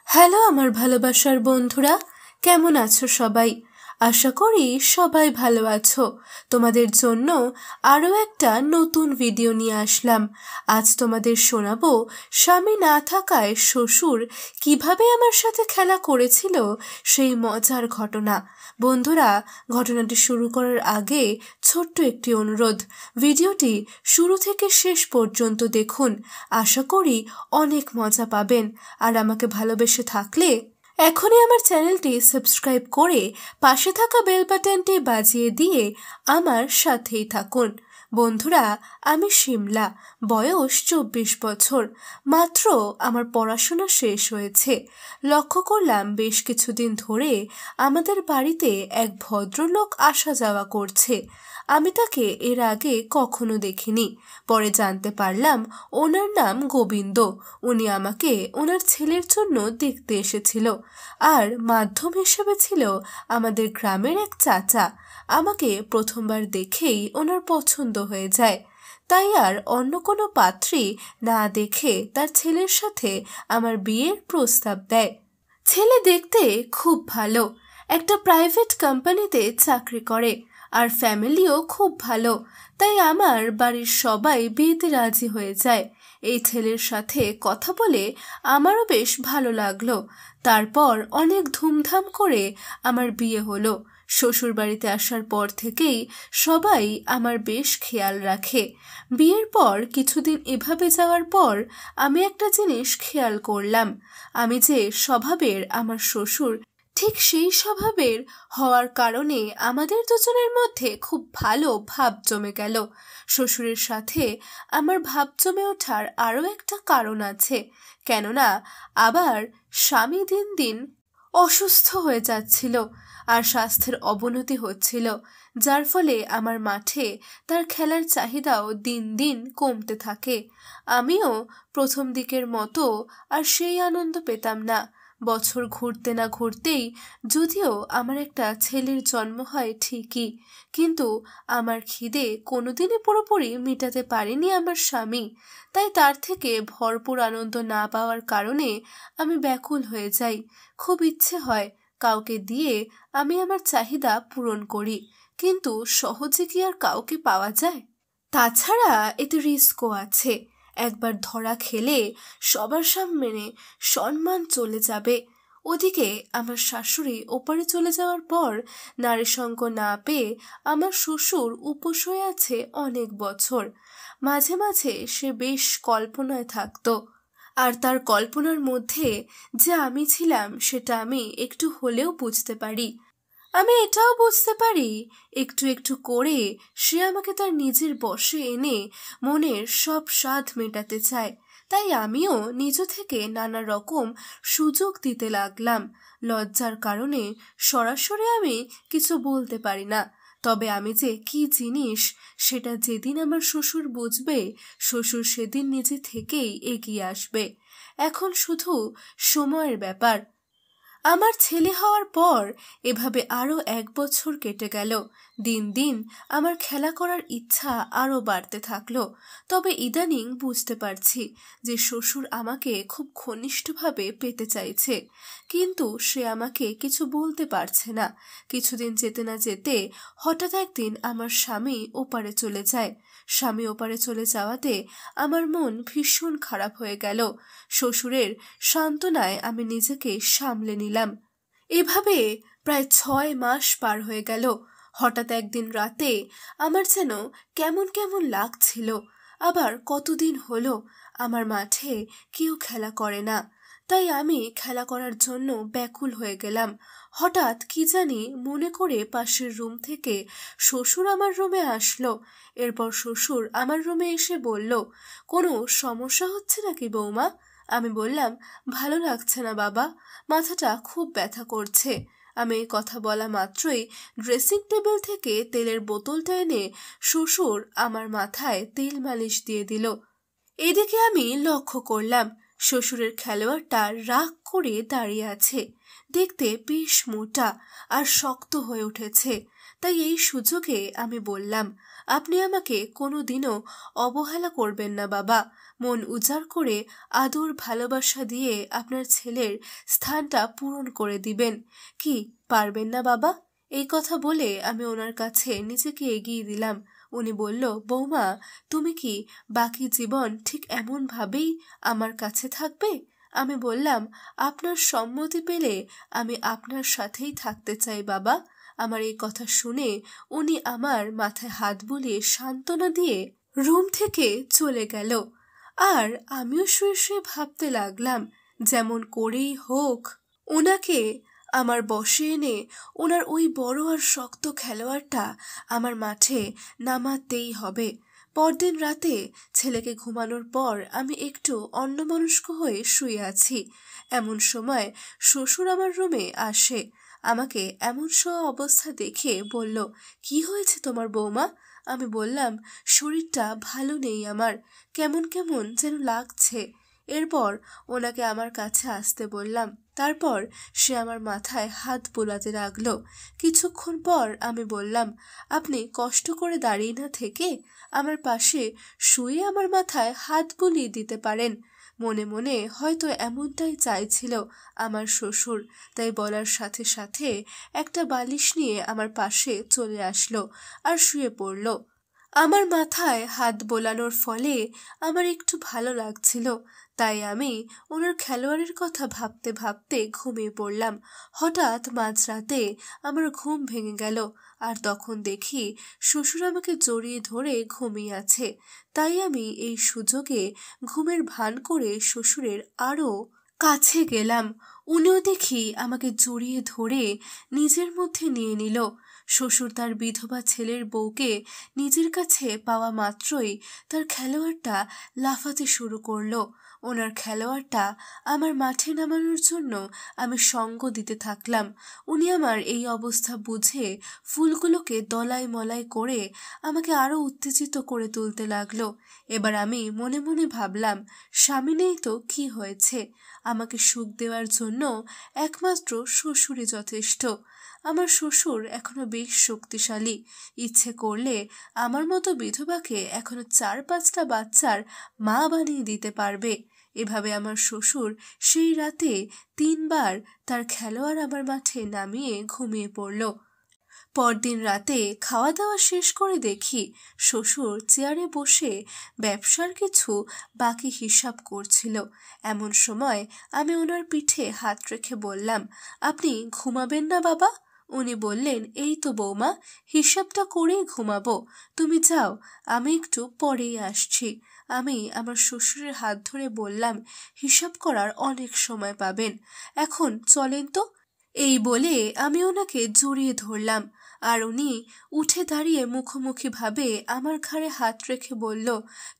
Hello আমার ভালোবাসার বন্ধুরা, কেমন আছো সবাই? আশা করি সবাই ভালো আছো। তোমাদের জন্য আরও একটা নতুন ভিডিও নিয়ে আসলাম। আজ তোমাদের শোনাবো স্বামী না থাকায় শ্বশুর কিভাবে আমার সাথে খেলা করেছিল সেই মজার ঘটনা। বন্ধুরা, ঘটনাটি শুরু করার আগে ছোট্ট একটি অনুরোধ, ভিডিওটি শুরু থেকে শেষ পর্যন্ত দেখুন। আশা করি অনেক মজা পাবেন। আর আমাকে ভালোবেসে থাকলে এখনই আমার চ্যানেলটি সাবস্ক্রাইব করে পাশে থাকা বেল বাটনটি বাজিয়ে দিয়ে আমার সাথেই থাকুন। বন্ধুরা, আমি শিমলা, বয়স 24 বছর। মাত্র আমার পড়াশোনা শেষ হয়েছে। লক্ষ্য করলাম বেশ কিছুদিন ধরে আমাদের বাড়িতে এক ভদ্রলোক আসা যাওয়া করছে। আমি তাকে এর আগে কখনো দেখিনি। পরে জানতে পারলাম ওনার নাম গোবিন্দ। উনি আমাকে ওনার ছেলের জন্য দেখতে এসেছিল, আর মাধ্যম হিসেবে ছিল আমাদের গ্রামের এক চাচা। আমাকে প্রথমবার দেখেই ওনার পছন্দ হয়ে যায়, তাই আর অন্য কোনো পাত্রী না দেখে তার ছেলের সাথে আমার বিয়ের প্রস্তাব দেয়। ছেলে দেখতে খুব ভালো, একটা প্রাইভেট কোম্পানিতে চাকরি করে, আর ফ্যামিলিও খুব ভালো। তাই আমার বাড়ির সবাই বিয়েতে রাজি হয়ে যায়। এই ছেলের সাথে কথা বলে আমারও বেশ ভালো লাগলো। তারপর অনেক ধুমধাম করে আমার বিয়ে হলো। শ্বশুর বাড়িতে আসার পর থেকেই সবাই আমার বেশ খেয়াল রাখে। বিয়ের পর কিছুদিন এভাবে যাওয়ার পর আমি একটা জিনিস খেয়াল করলাম, আমি যে স্বভাবের আমার শ্বশুর ঠিক সেই স্বভাবের হওয়ার কারণে আমাদের দুজনের মধ্যে খুব ভালো ভাব জমে গেল। শ্বশুরের সাথে আমার ভাব জমে ওঠার আরও একটা কারণ আছে, কেননা আবার স্বামী দিন দিন অসুস্থ হয়ে যাচ্ছিল আর স্বাস্থ্যের অবনতি হচ্ছিল, যার ফলে আমার মাঠে তার খেলার চাহিদাও দিন দিন কমতে থাকে। আমিও প্রথম দিকের মতো আর সেই আনন্দ পেতাম না। বছর ঘুরতে না ঘুরতেই যদিও আমার একটা ছেলের জন্ম হয় ঠিকই, কিন্তু আমার খিদে কোনোদিনই পুরোপুরি মেটাতে পারেনি আমার স্বামী। তাই তার থেকে ভরপুর আনন্দ না পাওয়ার কারণে আমি ব্যাকুল হয়ে যাই। খুব ইচ্ছে হয় কাউকে দিয়ে আমি আমার চাহিদা পূরণ করি, কিন্তু সহজে কি আর কাউকে পাওয়া যায়? তাছাড়া এতে রিস্কও আছে। একবার ধরা খেলে সবার সামনে সম্মান চলে যাবে। ওদিকে আমার শাশুড়ি ওপারে চলে যাওয়ার পর নারী সঙ্গ না পেয়ে আমার শ্বশুর উপোস হয়ে আছে অনেক বছর। মাঝে মাঝে সে বেশ কল্পনায় থাকতো, আর তার কল্পনার মধ্যে যে আমি ছিলাম সেটা আমি একটু হলেও বুঝতে পারি। আমি এটাও বুঝতে পারি একটু একটু করে সে আমাকে তার নিজের বশে এনে মনের সব স্বাদ মেটাতে চায়। তাই আমিও নিজ থেকে নানা রকম সুযোগ দিতে লাগলাম। লজ্জার কারণে সরাসরি আমি কিছু বলতে পারি না, তবে আমি যে কি জিনিস সেটা যেদিন আমার শ্বশুর বুঝবে, শ্বশুর সেদিন নিজে থেকেই এগিয়ে আসবে। এখন শুধু সময়ের ব্যাপার। আমার ছেলে হওয়ার পর এভাবে আরও 1 বছর কেটে গেল। দিন দিন আমার খেলা করার ইচ্ছা আরও বাড়তে থাকলো। তবে ইদানিং বুঝতে পারছি যে শ্বশুর আমাকে খুব ঘনিষ্ঠভাবে পেতে চাইছে, কিন্তু সে আমাকে কিছু বলতে পারছে না। কিছুদিন যেতে না যেতে হঠাৎ একদিন আমার স্বামী ওপারে চলে যায়। স্বামী ওপারে চলে যাওয়াতে আমার মন ভীষণ খারাপ হয়ে গেল। শ্বশুরের সান্ত্বনায় আমি নিজেকে সামলে নিলাম। এভাবে প্রায় 6 মাস পার হয়ে গেল। হঠাৎ একদিন রাতে আমার যেন কেমন কেমন লাগছিল। আবার কতদিন হলো আমার মাঠে কেউ খেলা করে না, তাই আমি খেলা করার জন্য ব্যাকুল হয়ে গেলাম। হঠাৎ কি জানি মনে করে পাশের রুম থেকে শ্বশুর আমার রুমে আসলো। এরপর শ্বশুর আমার রুমে এসে বলল, কোনো সমস্যা হচ্ছে নাকি বৌমা? আমি বললাম, ভালো লাগছে না বাবা, মাথাটা খুব ব্যথা করছে। আমি এই কথা বলা মাত্রই ড্রেসিং টেবিল থেকে তেলের বোতলটা এনে শ্বশুর আমার মাথায় তেল মালিশ দিয়ে দিল। এদিকে আমি লক্ষ্য করলাম শ্বশুরের খেলোয়াড়টা রাগ করে দাঁড়িয়ে আছে। দেখতে বেশ মোটা আর শক্ত হয়ে উঠেছে। তাই এই সুযোগে আমি বললাম, আপনি আমাকে কোনোদিনও অবহেলা করবেন না বাবা। মন উজাড় করে আদর ভালোবাসা দিয়ে আপনার ছেলের স্থানটা পূরণ করে দিবেন। কি পারবেন না বাবা? এই কথা বলে আমি ওনার কাছে নিজেকে এগিয়ে দিলাম। উনি বলল, বৌমা, তুমি কি বাকি জীবন ঠিক এমনভাবেই আমার কাছে থাকবে? আমি বললাম, আপনার সম্মতি পেলে আমি আপনার সাথেই থাকতে চাই বাবা। আমার এই কথা শুনে উনি আমার মাথায় হাত বুলিয়ে সান্ত্বনা দিয়ে রুম থেকে চলে গেল। আর আমিও শুয়ে শুয়ে ভাবতে লাগলাম, যেমন করেই হোক ওনাকে আমার বশে এনে ওনার ওই বড় আর শক্ত খেলোয়াড়টা আমার মাঠে নামাতেই হবে। পরদিন রাতে ছেলেকে ঘুমানোর পর আমি একটু অন্যমনস্ক হয়ে শুয়ে আছি। এমন সময় শ্বশুর আমার রুমে আসে। আমাকে এমন অবস্থা দেখে বলল, কি হয়েছে তোমার বৌমা? আমি বললাম, শরীরটা ভালো নেই আমার, কেমন কেমন যেন লাগছে। এরপর ওনাকে আমার কাছে আসতে বললাম। তারপর সে আমার মাথায় হাত বোলাতে লাগলো। কিছুক্ষণ পর আমি বললাম, আপনি কষ্ট করে দাঁড়িয়ে না থেকে আমার পাশে শুয়ে আমার মাথায় হাত বুলিয়ে দিতে পারেন। মনে মনে হয়তো এমনটাই চাইছিল আমার শ্বশুর, তাই বলার সাথে সাথে একটা বালিশ নিয়ে আমার পাশে চলে আসলো আর শুয়ে পড়ল। আমার মাথায় হাত বোলানোর ফলে আমার একটু ভালো লাগছিল, তাই আমি ওনার খেলোয়াড়ের কথা ভাবতে ভাবতে ঘুমিয়ে পড়লাম। হঠাৎ মাঝরাতে আমার ঘুম ভেঙে গেল, আর তখন দেখি শ্বশুর আমাকে জড়িয়ে ধরে ঘুমিয়ে আছে। তাই আমি এই সুযোগে ঘুমের ভান করে শ্বশুরের আরও কাছে গেলাম। উনিও দেখি আমাকে জড়িয়ে ধরে নিজের মধ্যে নিয়ে নিল। শ্বশুর তার বিধবা ছেলের বউকে নিজের কাছে পাওয়া মাত্রই তার খেলোয়াড়টা লাফাতে শুরু করলো। ওনার খেলোয়াড়টা আমার মাঠে নামানোর জন্য আমি সঙ্গ দিতে থাকলাম। উনি আমার এই অবস্থা বুঝে ফুলগুলোকে দলাই মলাই করে আমাকে আরো উত্তেজিত করে তুলতে লাগলো। এবার আমি মনে মনে ভাবলাম, স্বামী নেই তো কি হয়েছে, আমাকে সুখ দেওয়ার জন্য একমাত্র শ্বশুরই যথেষ্ট। আমার শ্বশুর এখনো বেশ শক্তিশালী, ইচ্ছে করলে আমার মতো বিধবাকে এখনো 4-5টা বাচ্চার মা বানিয়ে দিতে পারবে। এভাবে আমার শ্বশুর সেই রাতে 3বার তার খেলোয়াড় আমার মাঠে নামিয়ে ঘুমিয়ে পড়ল। পরদিন রাতে খাওয়া দাওয়া শেষ করে দেখি শ্বশুর চেয়ারে বসে ব্যবসার কিছু বাকি হিসাব করছিল। এমন সময় আমি ওনার পিঠে হাত রেখে বললাম, আপনি ঘুমাবেন না বাবা? উনি বললেন, এই তো বৌমা, হিসাবটা করেই ঘুমাবো, তুমি যাও, আমি একটু পরেই আসছি। আমি আমার শ্বশুরের হাত ধরে বললাম, হিসাব করার অনেক সময় পাবেন, এখন চলেন তো। এই বলে আমি ওনাকে জড়িয়ে ধরলাম, আর উনি উঠে দাঁড়িয়ে মুখোমুখি ভাবে আমার ঘাড়ে হাত রেখে বলল,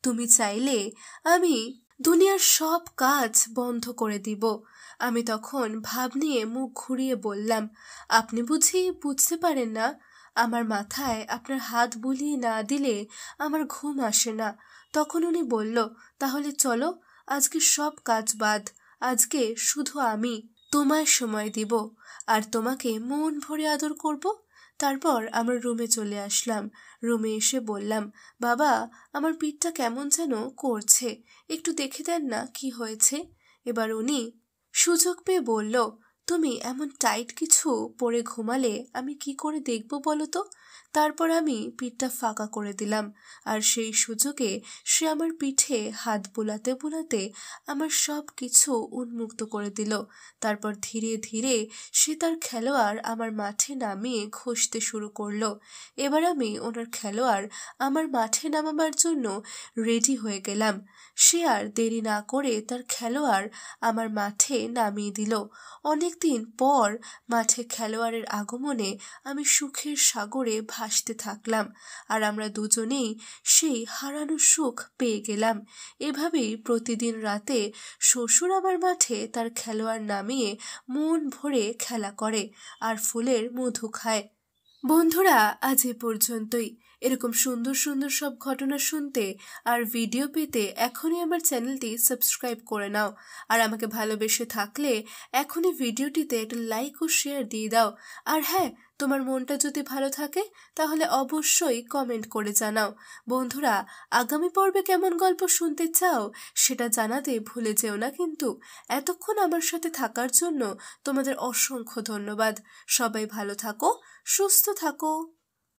তুমি চাইলে আমি দুনিয়ার সব কাজ বন্ধ করে দিব। আমি তখন ভাব নিয়ে মুখ ঘুরিয়ে বললাম, আপনি বুঝি বুঝতে পারেন না? আমার মাথায় আপনার হাত বুলিয়ে না দিলে আমার ঘুম আসে না। তখন উনি বলল, তাহলে চলো, আজকে সব কাজ বাদ, আজকে শুধু আমি তোমায় সময় দিব আর তোমাকে মন ভরে আদর করব। তারপর আমরা রুমে চলে আসলাম। রুমে এসে বললাম, বাবা, আমার পিঠটা কেমন যেন করছে, একটু দেখে দেন না কি হয়েছে। এবার উনি সুযোগ পেয়ে বলল, তুমি এমন টাইট কিছু পরে ঘুমালে আমি কি করে দেখব বলো তো? তারপর আমি পিঠটা ফাঁকা করে দিলাম, আর সেই সুযোগে সে আমার পিঠে হাত বুলাতে বুলাতে আমার সব কিছু উন্মুক্ত করে দিল। তারপর ধীরে ধীরে সে তার খেলোয়াড় আমার মাঠে নামিয়ে ঘষতে শুরু করলো। এবার আমি ওনার খেলোয়াড় আমার মাঠে নামাবার জন্য রেডি হয়ে গেলাম। সে আর দেরি না করে তার খেলোয়াড় আমার মাঠে নামিয়ে দিল। অনেকদিন পর মাঠে খেলোয়াড়ের আগমনে আমি সুখের সাগরে ভাসতে থাকলাম, আর আমরা দুজনেই সেই হারানো সুখ পেয়ে গেলাম। এভাবেই প্রতিদিন রাতে শ্বশুর আমার মাঠে তার খেলোয়াড় নামিয়ে মন ভরে খেলা করে আর ফুলের মধু খায়। বন্ধুরা, আজ এ পর্যন্তই। এরকম সুন্দর সুন্দর সব ঘটনা শুনতে আর ভিডিও পেতে এখনই আমার চ্যানেলটি সাবস্ক্রাইব করে নাও। আর আমাকে ভালোবেসে থাকলে এখনই ভিডিওটিতে একটা লাইক ও শেয়ার দিয়ে দাও। আর হ্যাঁ, তোমার মনটা যদি ভালো থাকে তাহলে অবশ্যই কমেন্ট করে জানাও। বন্ধুরা, আগামী পর্বে কেমন গল্প শুনতে চাও সেটা জানাতে ভুলে যেও না কিন্তু। এতক্ষণ আমার সাথে থাকার জন্য তোমাদের অসংখ্য ধন্যবাদ। সবাই ভালো থাকো, সুস্থ থাকো।